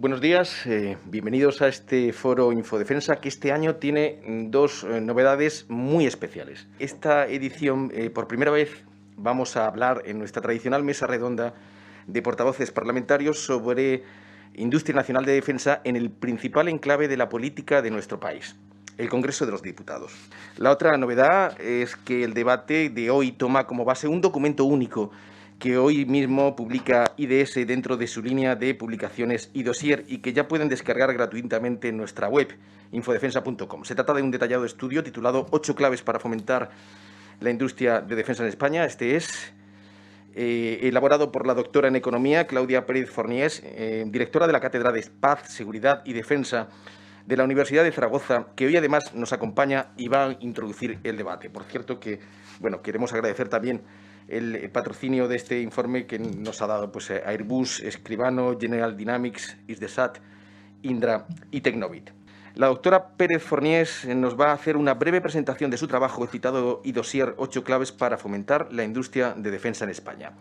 Buenos días, bienvenidos a este foro Infodefensa que este año tiene dos novedades muy especiales. Esta edición, por primera vez, vamos a hablar en nuestra tradicional mesa redonda de portavoces parlamentarios sobre industria nacional de defensa en el principal enclave de la política de nuestro país, el Congreso de los Diputados. La otra novedad es que el debate de hoy toma como base un documento único que hoy mismo publica IDS dentro de su línea de publicaciones y dossier y que ya pueden descargar gratuitamente en nuestra web, infodefensa.com. Se trata de un detallado estudio titulado 8 claves para fomentar la industria de defensa en España. Este es elaborado por la doctora en Economía, Claudia Pérez Forniés, directora de la Cátedra de Paz, Seguridad y Defensa de la Universidad de Zaragoza, que hoy además nos acompaña y va a introducir el debate. Por cierto que, queremos agradecer también el patrocinio de este informe que nos ha dado Airbus, Escribano, General Dynamics, Isdesat, Indra y Tecnobit. La doctora Pérez Forniés nos va a hacer una breve presentación de su trabajo citado y dossier 8 claves para fomentar la industria de defensa en España.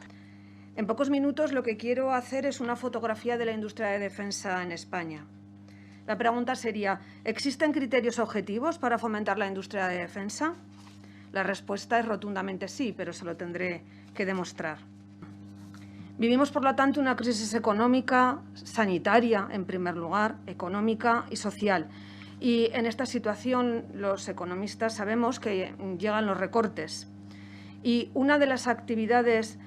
En pocos minutos lo que quiero hacer es una fotografía de la industria de defensa en España. La pregunta sería, ¿existen criterios objetivos para fomentar la industria de defensa? La respuesta es rotundamente sí, pero se lo tendré que demostrar. Vivimos, por lo tanto, una crisis económica, sanitaria, en primer lugar, económica y social. Y en esta situación los economistas sabemos que llegan los recortes. Y una de las actividades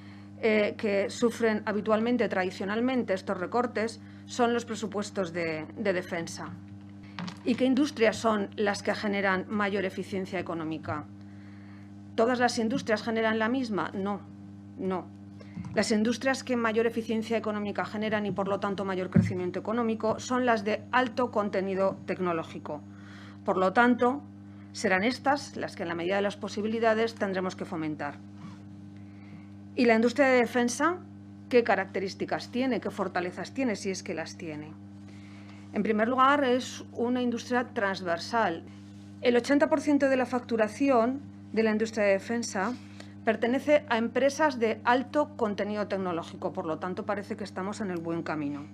que sufren habitualmente, tradicionalmente, estos recortes son los presupuestos de defensa. ¿Y qué industrias son las que generan mayor eficiencia económica? ¿Todas las industrias generan la misma? No. Las industrias que mayor eficiencia económica generan y, por lo tanto, mayor crecimiento económico son las de alto contenido tecnológico. Por lo tanto, serán estas las que, en la medida de las posibilidades, tendremos que fomentar. ¿Y la industria de defensa qué características tiene, qué fortalezas tiene, si es que las tiene? En primer lugar, es una industria transversal. El 80% de la facturación de la industria de defensa pertenece a empresas de alto contenido tecnológico, por lo tanto parece que estamos en el buen camino.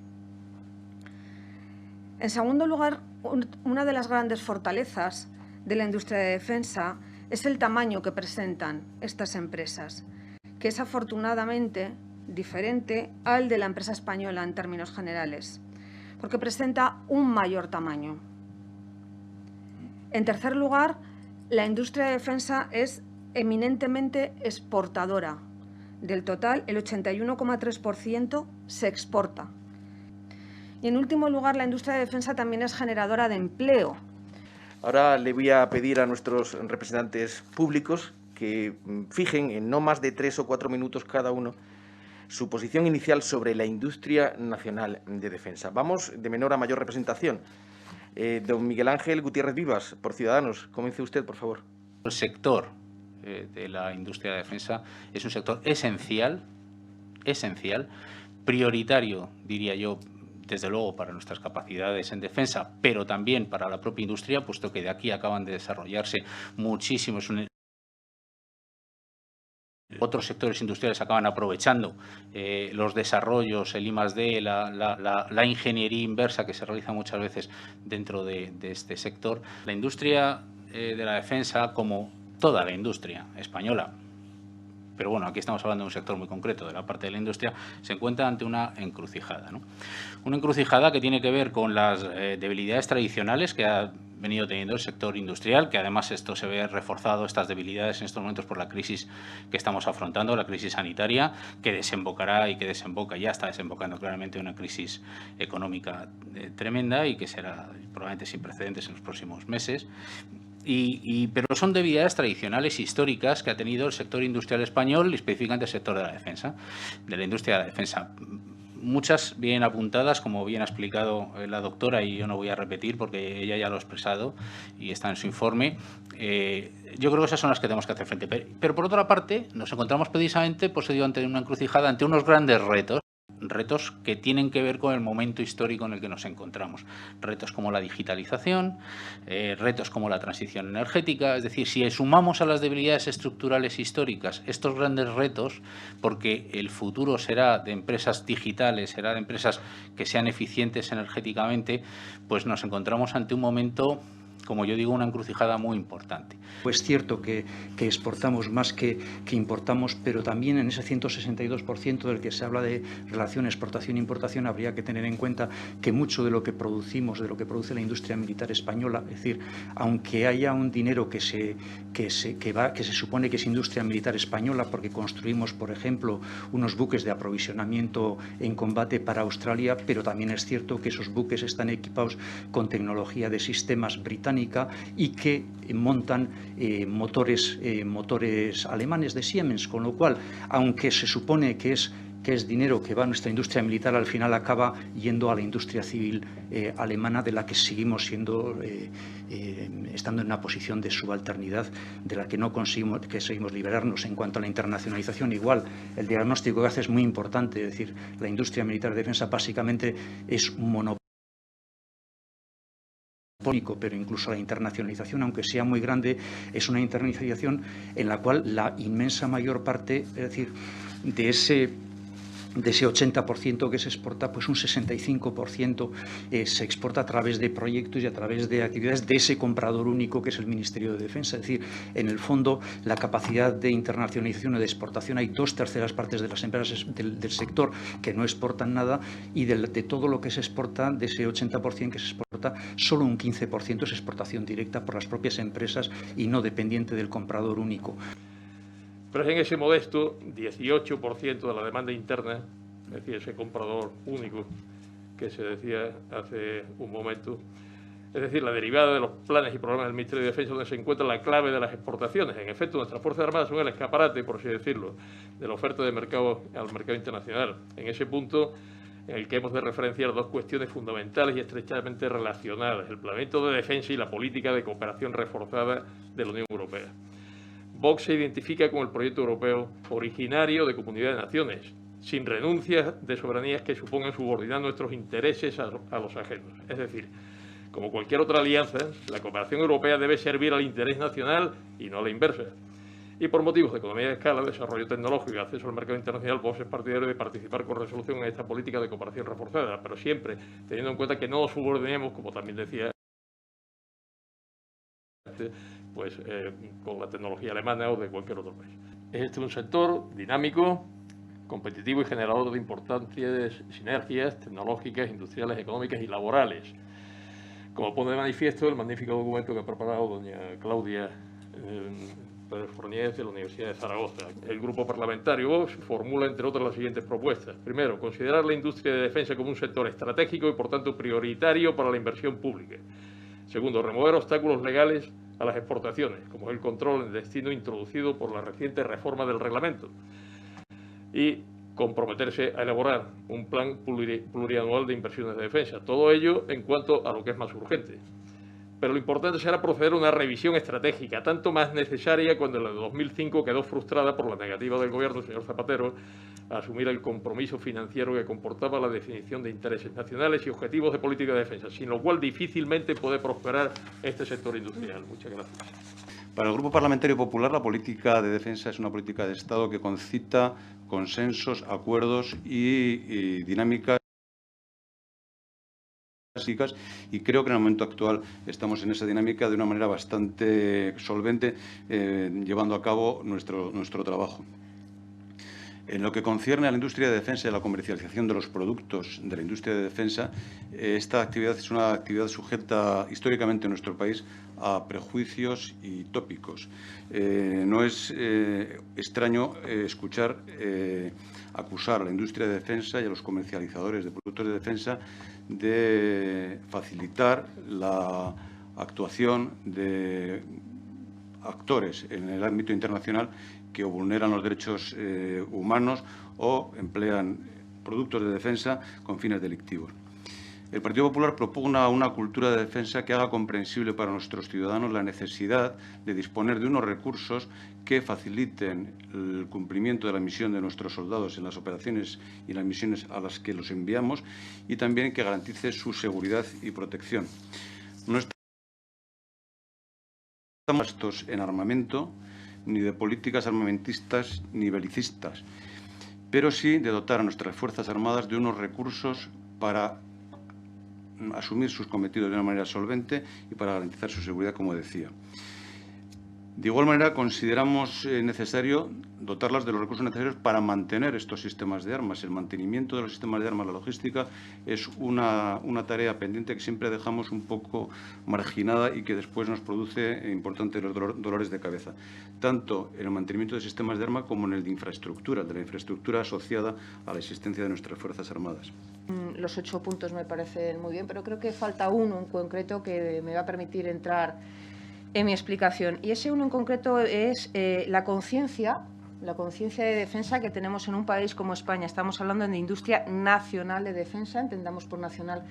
En segundo lugar, una de las grandes fortalezas de la industria de defensa es el tamaño que presentan estas empresas, que es afortunadamente diferente al de la empresa española en términos generales, porque presenta un mayor tamaño. En tercer lugar, la industria de defensa es eminentemente exportadora. Del total, el 81,3% se exporta. Y en último lugar, la industria de defensa también es generadora de empleo. Ahora le voy a pedir a nuestros representantes públicos que fijen en no más de 3 o 4 minutos cada uno su posición inicial sobre la industria nacional de defensa. Vamos de menor a mayor representación. Don Miguel Ángel Gutiérrez Vivas, por Ciudadanos. Comience usted, por favor. El sector de la industria de defensa es un sector esencial, prioritario, diría yo, desde luego para nuestras capacidades en defensa, pero también para la propia industria, puesto que de aquí acaban de desarrollarse muchísimos. Otros sectores industriales acaban aprovechando los desarrollos, el I+D, la ingeniería inversa que se realiza muchas veces dentro de este sector. La industria de la defensa, como toda la industria española, pero bueno, aquí estamos hablando de un sector muy concreto de la parte de la industria, se encuentra ante una encrucijada, ¿no? Una encrucijada que tiene que ver con las debilidades tradicionales que ha venido teniendo el sector industrial, que además esto se ve reforzado, estas debilidades en estos momentos por la crisis que estamos afrontando, la crisis sanitaria, que desembocará y que desemboca, ya está desembocando claramente en una crisis económica tremenda y que será probablemente sin precedentes en los próximos meses. Pero son debilidades tradicionales históricas que ha tenido el sector industrial español y específicamente el sector de la defensa, de la industria de la defensa. Muchas bien apuntadas, como bien ha explicado la doctora, y yo no voy a repetir porque ella ya lo ha expresado y está en su informe. Yo creo que esas son las que tenemos que hacer frente. Pero por otra parte, nos encontramos precisamente, pues, ante una encrucijada, ante unos grandes retos retos que tienen que ver con el momento histórico en el que nos encontramos. Retos como la digitalización, retos como la transición energética. Es decir, si sumamos a las debilidades estructurales históricas estos grandes retos, porque el futuro será de empresas digitales, será de empresas que sean eficientes energéticamente, pues nos encontramos ante un momento, como yo digo, una encrucijada muy importante. Pues cierto que exportamos más que importamos, pero también en ese 162% del que se habla de relación exportación-importación habría que tener en cuenta que mucho de lo que producimos, de lo que produce la industria militar española, es decir, aunque haya un dinero que se supone que es industria militar española, porque construimos, por ejemplo, unos buques de aprovisionamiento en combate para Australia, pero también es cierto que esos buques están equipados con tecnología de sistemas británica y que montan motores alemanes de Siemens, con lo cual, aunque se supone que es dinero que va a nuestra industria militar, al final acaba yendo a la industria civil alemana, de la que seguimos estando en una posición de subalternidad, de la que no conseguimos liberarnos. En cuanto a la internacionalización, igual, el diagnóstico que hace es muy importante, es decir, la industria militar de defensa básicamente es un monopolio, pero incluso la internacionalización, aunque sea muy grande, es una internacionalización en la cual la inmensa mayor parte, es decir, de ese 80% que se exporta, pues un 65% se exporta a través de proyectos y a través de actividades de ese comprador único que es el Ministerio de Defensa. Es decir, en el fondo, la capacidad de internacionalización o de exportación, hay 2/3 partes de las empresas del sector que no exportan nada, y de todo lo que se exporta, de ese 80% que se exporta, solo un 15% es exportación directa por las propias empresas y no dependiente del comprador único. Pero es en ese modesto 18% de la demanda interna, es decir, ese comprador único que se decía hace un momento, es decir, la derivada de los planes y programas del Ministerio de Defensa, donde se encuentra la clave de las exportaciones. En efecto, nuestras Fuerzas Armadas son el escaparate, por así decirlo, de la oferta de mercado al mercado internacional. En ese punto, en el que hemos de referenciar dos cuestiones fundamentales y estrechamente relacionadas: el planeamiento de defensa y la política de cooperación reforzada de la Unión Europea. Vox se identifica con el proyecto europeo originario de Comunidad de Naciones, sin renuncias de soberanías que supongan subordinar nuestros intereses a los ajenos. Es decir, como cualquier otra alianza, la cooperación europea debe servir al interés nacional y no a la inversa. Y por motivos de economía de escala, desarrollo tecnológico y acceso al mercado internacional, Vox es partidario de participar con resolución en esta política de cooperación reforzada, pero siempre teniendo en cuenta que no nos subordinemos, como también decía, pues con la tecnología alemana o de cualquier otro país. Este es un sector dinámico, competitivo y generador de importantes sinergias tecnológicas, industriales, económicas y laborales. Como pone de manifiesto el magnífico documento que ha preparado doña Claudia Pérez Forniez de la Universidad de Zaragoza. El grupo parlamentario Vox formula, entre otras, las siguientes propuestas. Primero, considerar la industria de defensa como un sector estratégico y, por tanto, prioritario para la inversión pública. Segundo, remover obstáculos legales a las exportaciones, como es el control en destino introducido por la reciente reforma del reglamento. Y comprometerse a elaborar un plan plurianual de inversiones de defensa. Todo ello en cuanto a lo que es más urgente. Pero lo importante será proceder a una revisión estratégica, tanto más necesaria cuando la de 2005 quedó frustrada por la negativa del gobierno del señor Zapatero a asumir el compromiso financiero que comportaba la definición de intereses nacionales y objetivos de política de defensa, sin lo cual difícilmente puede prosperar este sector industrial. Muchas gracias. Para el Grupo Parlamentario Popular, la política de defensa es una política de Estado que concita consensos, acuerdos y dinámicas, y creo que en el momento actual estamos en esa dinámica de una manera bastante solvente, llevando a cabo nuestro trabajo. En lo que concierne a la industria de defensa y a la comercialización de los productos de la industria de defensa, esta actividad es una actividad sujeta históricamente en nuestro país a prejuicios y tópicos. No es extraño escuchar acusar a la industria de defensa y a los comercializadores de productos de defensa de facilitar la actuación de actores en el ámbito internacional que o vulneran los derechos humanos o emplean productos de defensa con fines delictivos. El Partido Popular propugna una cultura de defensa que haga comprensible para nuestros ciudadanos la necesidad de disponer de unos recursos que faciliten el cumplimiento de la misión de nuestros soldados en las operaciones y las misiones a las que los enviamos, y también que garantice su seguridad y protección. No estamos gastos en armamento, ni de políticas armamentistas ni belicistas, pero sí de dotar a nuestras Fuerzas Armadas de unos recursos para asumir sus cometidos de una manera solvente y para garantizar su seguridad, como decía. De igual manera, consideramos necesario dotarlas de los recursos necesarios para mantener estos sistemas de armas. El mantenimiento de los sistemas de armas, la logística, es una tarea pendiente que siempre dejamos un poco marginada y que después nos produce importantes dolores de cabeza, tanto en el mantenimiento de sistemas de armas como en el de infraestructura, de la infraestructura asociada a la existencia de nuestras Fuerzas Armadas. Los 8 puntos me parecen muy bien, pero creo que falta uno en concreto que me va a permitir entrar en mi explicación. Y ese uno en concreto es la conciencia de defensa que tenemos en un país como España. Estamos hablando de industria nacional de defensa, entendamos por nacional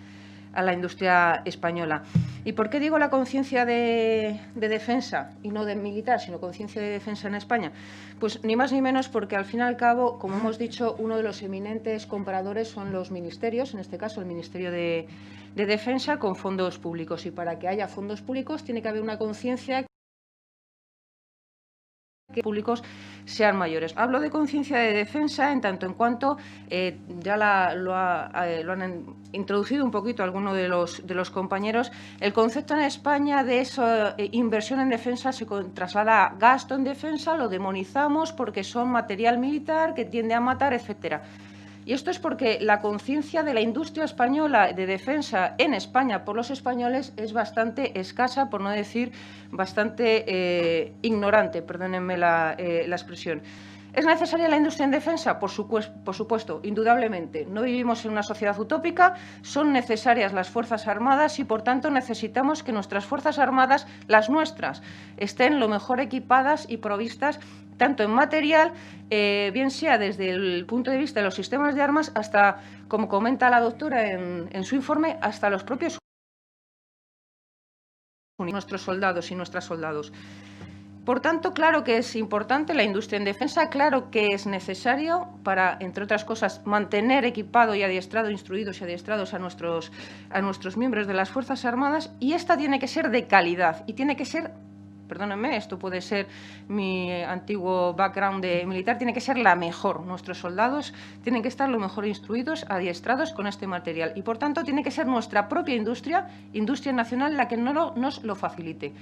a la industria española. ¿Y por qué digo la conciencia de defensa y no de militar, sino conciencia de defensa en España? Pues ni más ni menos porque, al fin y al cabo, como hemos dicho, uno de los eminentes compradores son los ministerios, en este caso el Ministerio de Defensa, con fondos públicos. Y para que haya fondos públicos tiene que haber una conciencia que públicos sean mayores. Hablo de conciencia de defensa en tanto en cuanto ya lo han introducido un poquito algunos de los compañeros. El concepto en España de inversión en defensa se traslada a gasto en defensa, lo demonizamos porque son material militar que tiende a matar, etcétera. Y esto es porque la conciencia de la industria española de defensa en España por los españoles es bastante escasa, por no decir bastante ignorante, perdónenme la expresión. ¿Es necesaria la industria en defensa? Por supuesto, indudablemente. No vivimos en una sociedad utópica, son necesarias las Fuerzas Armadas y, por tanto, necesitamos que nuestras Fuerzas Armadas, las nuestras, estén lo mejor equipadas y provistas, tanto en material, bien sea desde el punto de vista de los sistemas de armas, hasta, como comenta la doctora en su informe, hasta los propios nuestros soldados y nuestras soldados. Por tanto, claro que es importante la industria en defensa, claro que es necesario para, entre otras cosas, mantener equipado y adiestrado, instruidos y adiestrados a nuestros miembros de las Fuerzas Armadas, y esta tiene que ser de calidad y tiene que ser, perdónenme, esto puede ser mi antiguo background de militar, tiene que ser la mejor. Nuestros soldados tienen que estar lo mejor instruidos, adiestrados con este material y, por tanto, tiene que ser nuestra propia industria nacional, la que nos lo facilite.